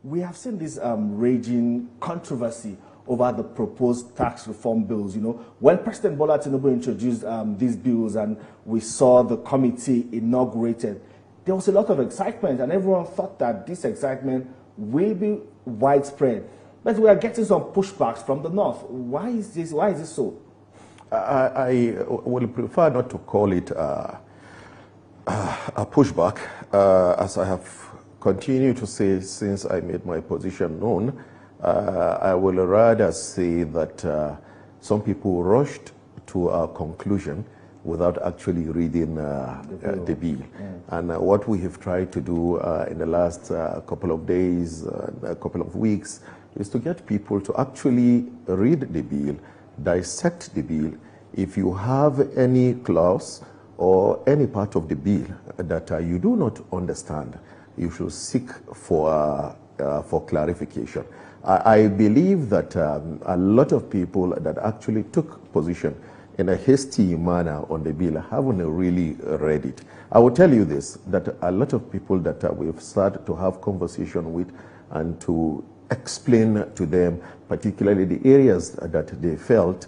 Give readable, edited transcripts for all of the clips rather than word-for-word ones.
We have seen this raging controversy over the proposed tax reform bills. You know, when President Bola Tinubu introduced these bills and we saw the committee inaugurated, there was a lot of excitement and everyone thought that this excitement will be widespread. But we are getting some pushbacks from the north. Why is this so? I will prefer not to call it a pushback, as I have continued to say since I made my position known. I will rather say that some people rushed to a conclusion without actually reading the bill. And what we have tried to do in the last couple of days, a couple of weeks, is to get people to actually read the bill, dissect the bill. If you have any clause or any part of the bill that you do not understand, you should seek for clarification. I believe that a lot of people that actually took position in a hasty manner on the bill haven't really read it. I will tell you this, that a lot of people that we've started to have conversation with and to explain to them, particularly the areas that they felt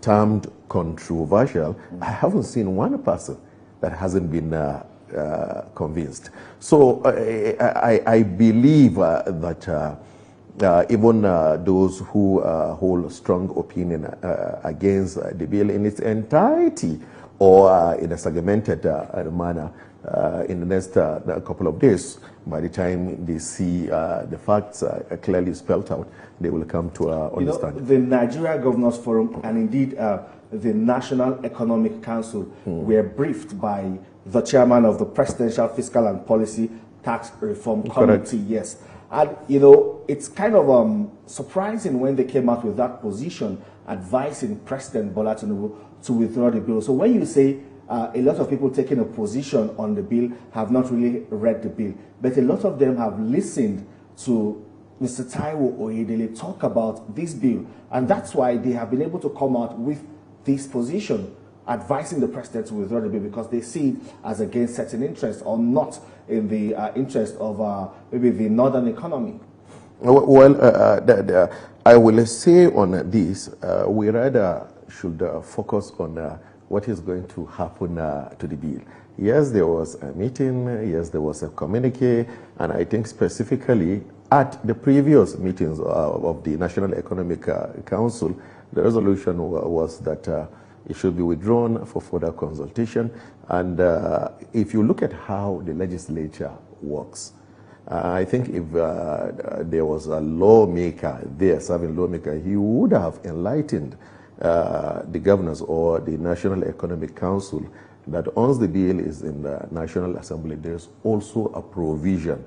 termed controversial, I haven't seen one person that hasn't been convinced. So I believe that even those who hold strong opinion against the bill in its entirety or in a segmented manner, in the next couple of days, by the time they see the facts clearly spelled out, they will come to understand. You know, the Nigeria Governors Forum and indeed the National Economic Council were briefed by the chairman of the Presidential Fiscal and Policy Tax Reform Committee. Yes. And, you know, it's kind of surprising when they came out with that position, advising President Bola Tinubu to withdraw the bill. So when you say a lot of people taking a position on the bill have not really read the bill, but a lot of them have listened to Mr. Taiwo Oyedele talk about this bill. And that's why they have been able to come out with this position, advising the president to withdraw the bill because they see it as against certain interests or not in the interest of maybe the northern economy. Well, I will say on this, we rather should focus on what is going to happen to the bill. Yes, there was a meeting, yes, there was a communique, and I think specifically at the previous meetings of the National Economic Council, the resolution was that it should be withdrawn for further consultation. And if you look at how the legislature works, I think if there was a lawmaker there, serving lawmaker, he would have enlightened the governors or the National Economic Council that once the bill is in the National Assembly, there's also a provision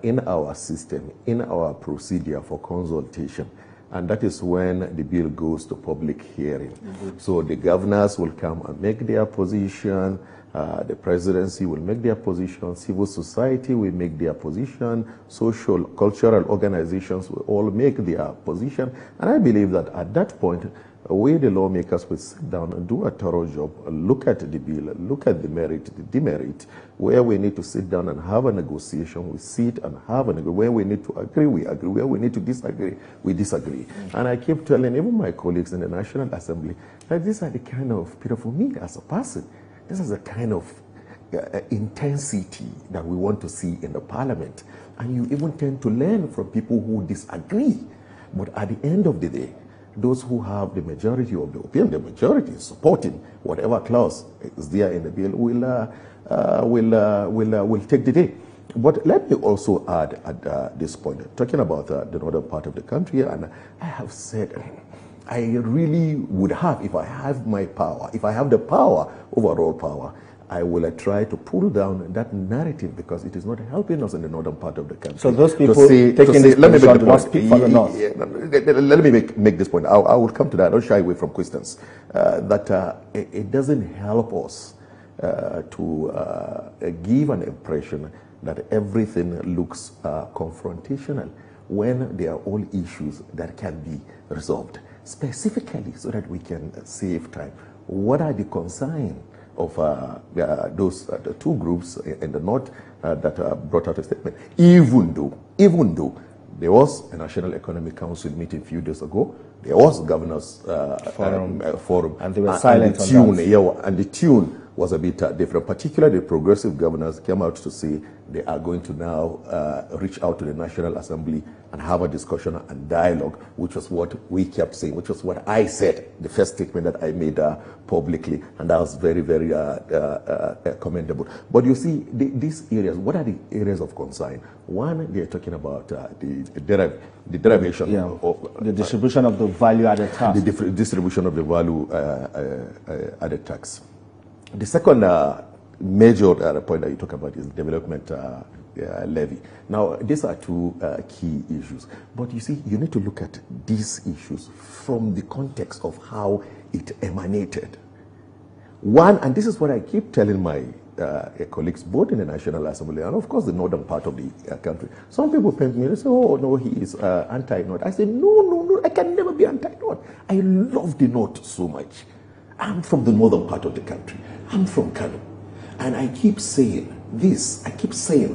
in our system, in our procedure for consultation. And that is when the bill goes to public hearing. So the governors will come and make their position, the presidency will make their position, civil society will make their position, social, cultural organizations will all make their position. And I believe that at that point, we, the lawmakers, will sit down and do a thorough job, look at the bill, look at the merit, the demerit. Where we need to sit down and have a negotiation, we sit and have a negotiation. Where we need to agree, we agree. Where we need to disagree, we disagree. And I keep telling even my colleagues in the National Assembly that these are the kind of people, for me as a person, this is the kind of intensity that we want to see in the parliament. And you even tend to learn from people who disagree. But at the end of the day, those who have the majority of the opinion, the majority is supporting whatever clause is there in the bill will take the day. But let me also add at this point, talking about the northern part of the country, and I have said, I really would have, if I have my power, if I have the power, overall power, I will try to pull down that narrative because it is not helping us in the northern part of the country. So those people taking this position must speak for the north. Let me make this point. I will come to that. Don't shy away from questions. That it doesn't help us to give an impression that everything looks confrontational when there are all issues that can be resolved specifically so that we can save time. What are the concerns of those two groups in the north that brought out a statement. Even though there was a National Economic Council meeting a few days ago, there was governors forum, and they were silent on that. Yeah, and the tune was a bit different. Particularly, the progressive governors came out to say they are going to now reach out to the National Assembly and have a discussion and dialogue, which was what we kept saying, which was what I said, the first statement that I made publicly, and that was very, very commendable. But you see, these areas, what are the areas of concern? One, they're talking about the derivation of the distribution of the value-added tax. The distribution of the value-added tax. The second major point that you talk about is development levy. Now, these are two key issues. But you see, you need to look at these issues from the context of how it emanated. One, and this is what I keep telling my colleagues, both in the National Assembly and, of course, the northern part of the country. Some people paint me and say, oh, no, he is anti-North. I say, no, I can never be anti-North. I love the North so much. I'm from the northern part of the country. I'm from Kano. And I keep saying this,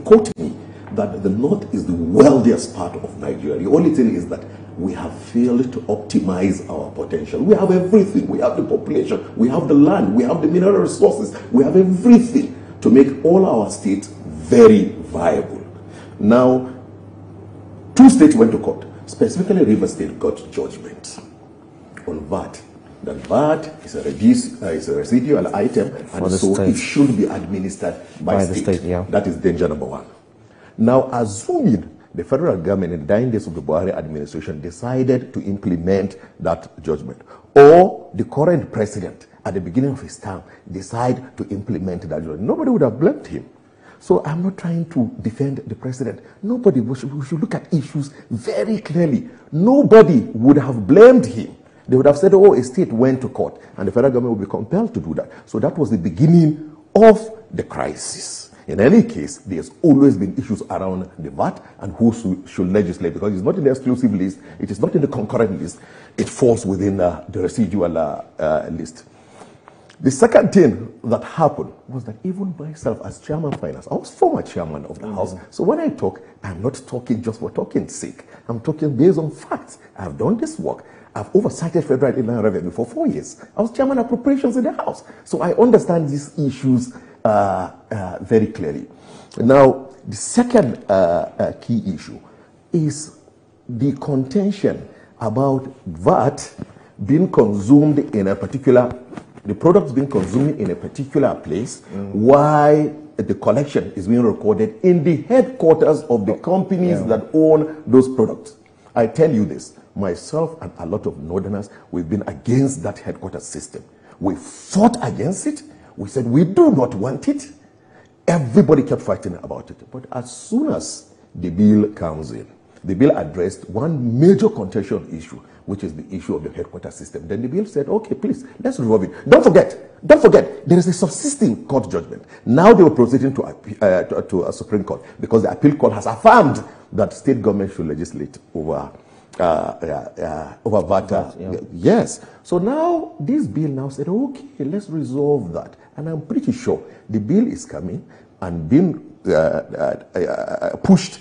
quoting me, that the North is the wealthiest part of Nigeria. The only thing is that we have failed to optimize our potential. We have everything. We have the population. We have the land. We have the mineral resources. We have everything to make all our states very viable. Now, two states went to court. Specifically, Rivers State got judgment on VAT. That VAT is a residual item, and so it should be administered by the state. That is danger number one. Now, assuming the federal government in the 9 days of the Buhari administration decided to implement that judgment, or the current president at the beginning of his term decide to implement that judgment, nobody would have blamed him. So I'm not trying to defend the president. Nobody, we should look at issues very clearly. Nobody would have blamed him. They would have said, oh, a state went to court, and the federal government would be compelled to do that. So that was the beginning of the crisis. In any case, there's always been issues around the VAT and who should legislate, because it's not in the exclusive list, it is not in the concurrent list, it falls within the residual list. The second thing that happened was that even myself as chairman of finance, I was former chairman of the House. So when I talk, I'm not talking just for talking's sake. I'm talking based on facts. I've done this work. I've oversighted federal inland revenue for 4 years. I was chairman of appropriations in the House. So I understand these issues very clearly. Now, the second key issue is the contention about VAT being consumed in a particular, the products being consumed in a particular place, why the collection is being recorded in the headquarters of the companies that own those products. I tell you this, myself and a lot of Northerners, we've been against that headquarters system. We fought against it. We said we do not want it. Everybody kept fighting about it. But as soon as the bill comes in, the bill addressed one major contention issue, which is the issue of the headquarters system. Then the bill said, okay, please, let's resolve it. Don't forget, there is a subsisting court judgment. Now they were proceeding to a Supreme Court, because the appeal court has affirmed that state government should legislate over VAT. Yes. So now this bill now said, okay, let's resolve that. And I'm pretty sure the bill is coming and being pushed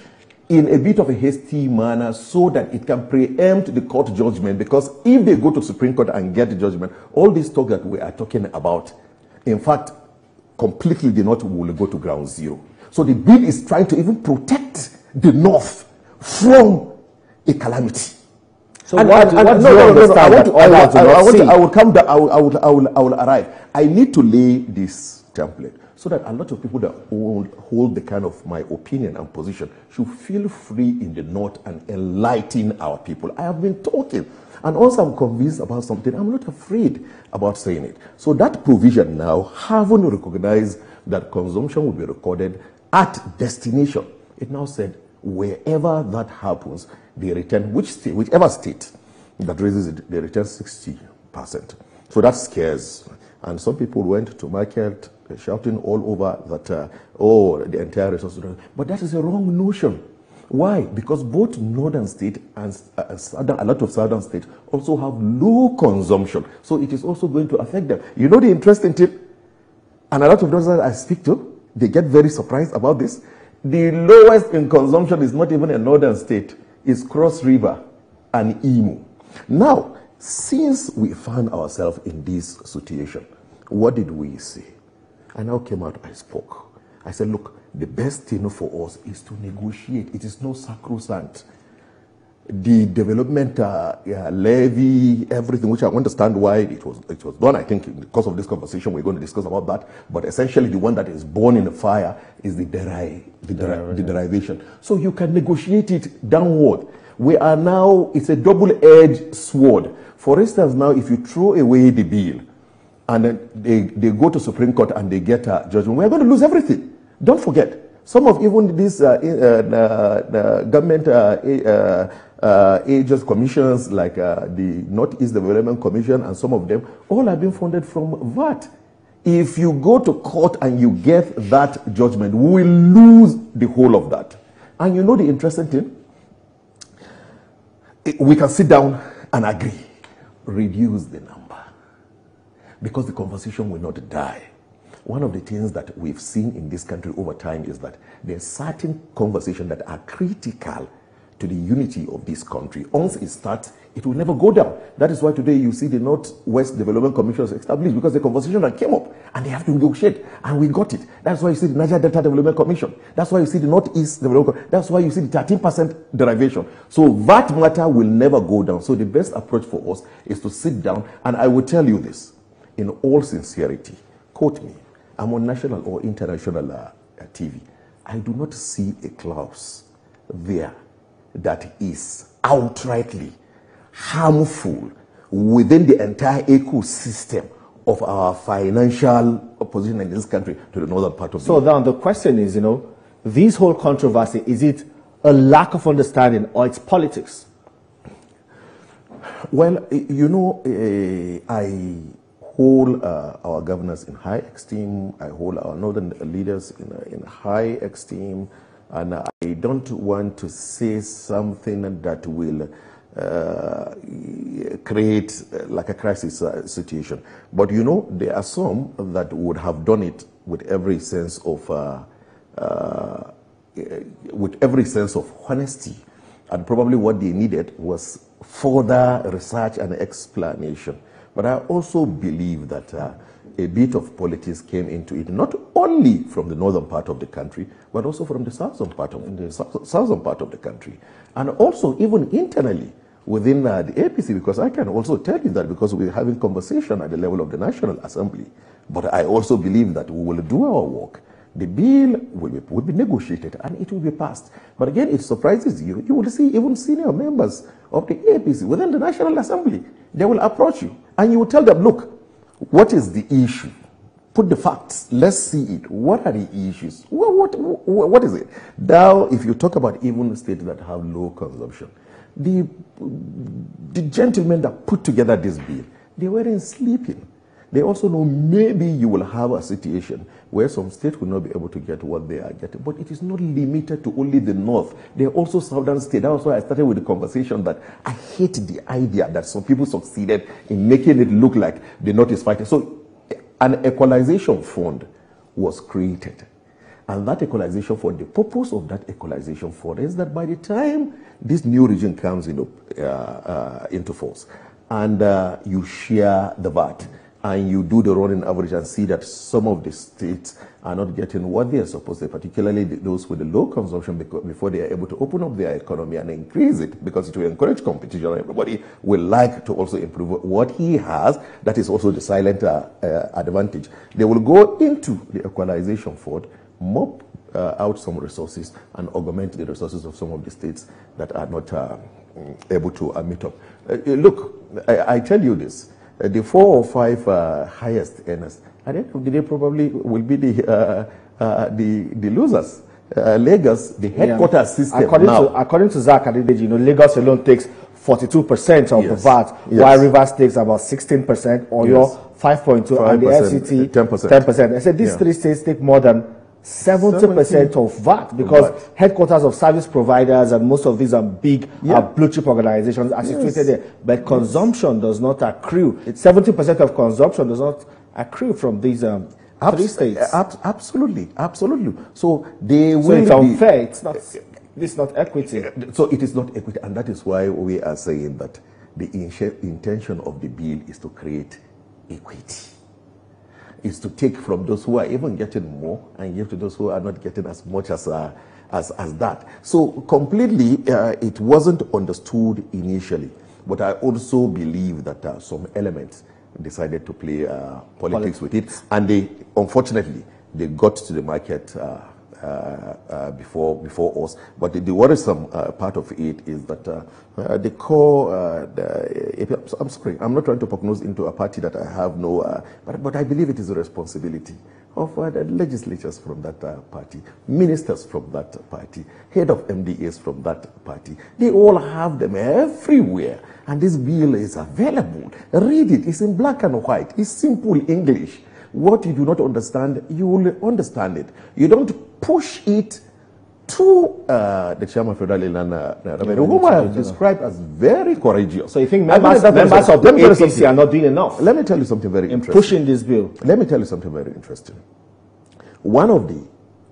in a bit of a hasty manner so that it can preempt the court judgment, because if they go to Supreme Court and get the judgment, all this talk that we are talking about, in fact, completely the North will go to ground zero. So the bill is trying to even protect the North from a calamity. So I will arrive. I need to lay this template so that a lot of people that hold the kind of my opinion and position should feel free in the North and enlighten our people. I have been talking, and once I'm convinced about something, I'm not afraid about saying it. So that provision now, having recognized that consumption will be recorded at destination, it now said wherever that happens, they return, whichever state that raises it, they return 60%. So that scares. And some people went to market shouting all over that, oh, the entire resource. But that is a wrong notion. Why? Because both northern state and a lot of southern states also have low consumption. So it is also going to affect them. You know the interesting tip? And a lot of those that I speak to, they get very surprised about this. The lowest in consumption is not even a northern state. It's Cross River and Imo. Now, since we found ourselves in this situation, what did we say? I now came out, I spoke. I said, look, the best thing for us is to negotiate. It is no sacrosanct. The development levy, everything, which I understand why it was done. I think in the course of this conversation we're going to discuss about that. But essentially the one that is born in the fire is the derivation. So you can negotiate it downward. We are now, it's a double-edged sword. For instance, now if you throw away the bill and then they go to Supreme Court and they get a judgment, we're going to lose everything. Don't forget, some of even these government agents, commissions like the Northeast Development Commission and some of them, all have been funded from VAT. If you go to court and you get that judgment, we will lose the whole of that. And you know the interesting thing? We can sit down and agree, reduce the number, because the conversation will not die. One of the things that we've seen in this country over time is that there are certain conversations that are critical to the unity of this country. Once it starts, it will never go down. That is why today you see the Northwest Development Commission established, because the conversation that came up and they have to negotiate, and we got it. That's why you see the Niger Delta Development Commission. That's why you see the Northeast Development Commission. That's why you see the 13% derivation. So that matter will never go down. So the best approach for us is to sit down, and I will tell you this in all sincerity. Quote me. I'm on national or international TV. I do not see a clause there that is outrightly harmful within the entire ecosystem of our financial position in this country to the northern part of the So now the question is, this whole controversy, is it a lack of understanding or it's politics? Well, I hold our governors in high esteem. I hold our northern leaders in high esteem. And I don't want to say something that will create like a crisis situation. But there are some that would have done it with every sense of honesty. And probably what they needed was further research and explanation. But I also believe that a bit of politics came into it, not only from the northern part of the country, but also from the southern part of the country. And also even internally within the APC, because I can also tell you that because we're having conversation at the level of the National Assembly. But I also believe that we will do our work. The bill will be negotiated and it will be passed. But again, it surprises you. You will see even senior members of the APC within the National Assembly. They will approach you and you will tell them, look, what is the issue? Put the facts. Let's see it. What are the issues? What is it? Now, if you talk about even states that have low consumption, the gentlemen that put together this bill, they weren't sleeping. They also know maybe you will have a situation where some states will not be able to get what they are getting. But it is not limited to only the north. There are also southern states. That's why I started with the conversation that I hate the idea that some people succeeded in making it look like the north is fighting. So an equalization fund was created. And that equalization fund, the purpose of that equalization fund is that by the time this new region comes into force and you share the VAT, and you do the running average and see that some of the states are not getting what they are supposed to, particularly those with the low consumption, before they are able to open up their economy and increase it, because it will encourage competition. Everybody will like to also improve what he has. That is also the silent advantage. They will go into the equalization fund, mop out some resources and augment the resources of some of the states that are not able to meet up. Look, I tell you this. The 4 or 5 highest earners, at the end of the day, probably will be the losers. Lagos, the headquarters system according to Zach Adedeji, Lagos alone takes 42% of the VAT, while Rivers takes about 16%, or your 5.2%, and the FCT 10%. I said these 3 states take more than 70% of VAT, because headquarters of service providers and most of these are big blue chip organizations are situated there. But consumption does not accrue. 70% of consumption does not accrue from these 3 states. Absolutely, absolutely. So they will. So it's unfair. It's not. This is not equity. So it is not equity, and that is why we are saying that the intention of the bill is to create equity. Is to take from those who are even getting more and give to those who are not getting as much as that. So completely, it wasn't understood initially. But I also believe that some elements decided to play politics with it, and unfortunately, they got to the market before us. But the worrisome part of it is that the core, I'm sorry, I'm not trying to prognose into a party that I have no, but I believe it is a responsibility of the legislatures from that party, ministers from that party, head of MDAs from that party. They all have them everywhere. And this bill is available. Read it. It's in black and white. It's simple English. What you do not understand, you will understand it. You don't push it to the chairman of Federal Revenue, whom I have described as very courageous. So you think members of the APC are not doing enough? Let me tell you something very interesting. In pushing this bill. Let me tell you something very interesting. One of the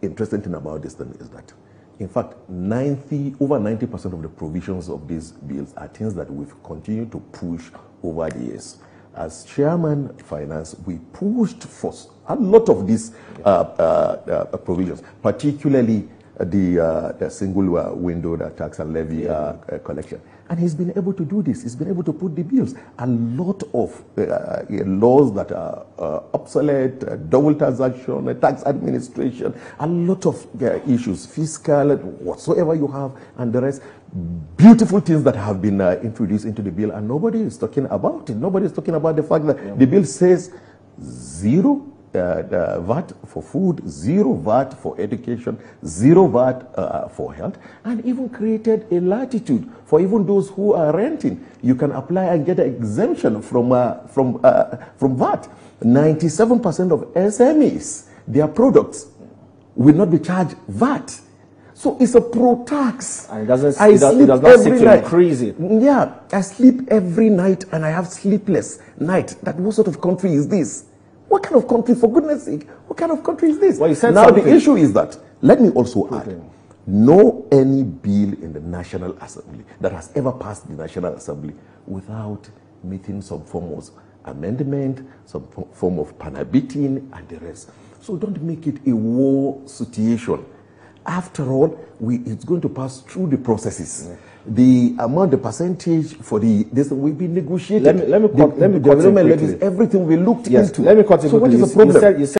interesting things about this thing is that, in fact, over 90% of the provisions of these bills are things that we've continued to push over the years. As chairman of finance, we pushed for a lot of these provisions, particularly the single window tax and levy collection. And he's been able to do this. He's been able to put the bills. A lot of laws that are obsolete, double transaction, tax administration, a lot of issues, fiscal, whatsoever you have, and the rest. Beautiful things that have been introduced into the bill, and nobody is talking about it. Nobody is talking about the fact that the bill says zero VAT for food, zero VAT for education, zero VAT for health, and even created a latitude for even those who are renting. You can apply and get an exemption from VAT. 97% of SMEs, their products will not be charged VAT. So it's a pro-tax. And it does not seek to increase it. Yeah, I sleep every night and I have sleepless night. What sort of country is this? What kind of country, for goodness sake, what kind of country is this? Well, you said now, something. The issue is that, let me also add, no any bill in the National Assembly that has ever passed the National Assembly without meeting some form of amendment, some form of panabiting, and the rest. So don't make it a war situation. After all, it's going to pass through the processes. The amount, the percentage for this will be negotiated. Let me cut in quickly. Everything will be looked into. Let me cut in So quickly. what is the problem? You said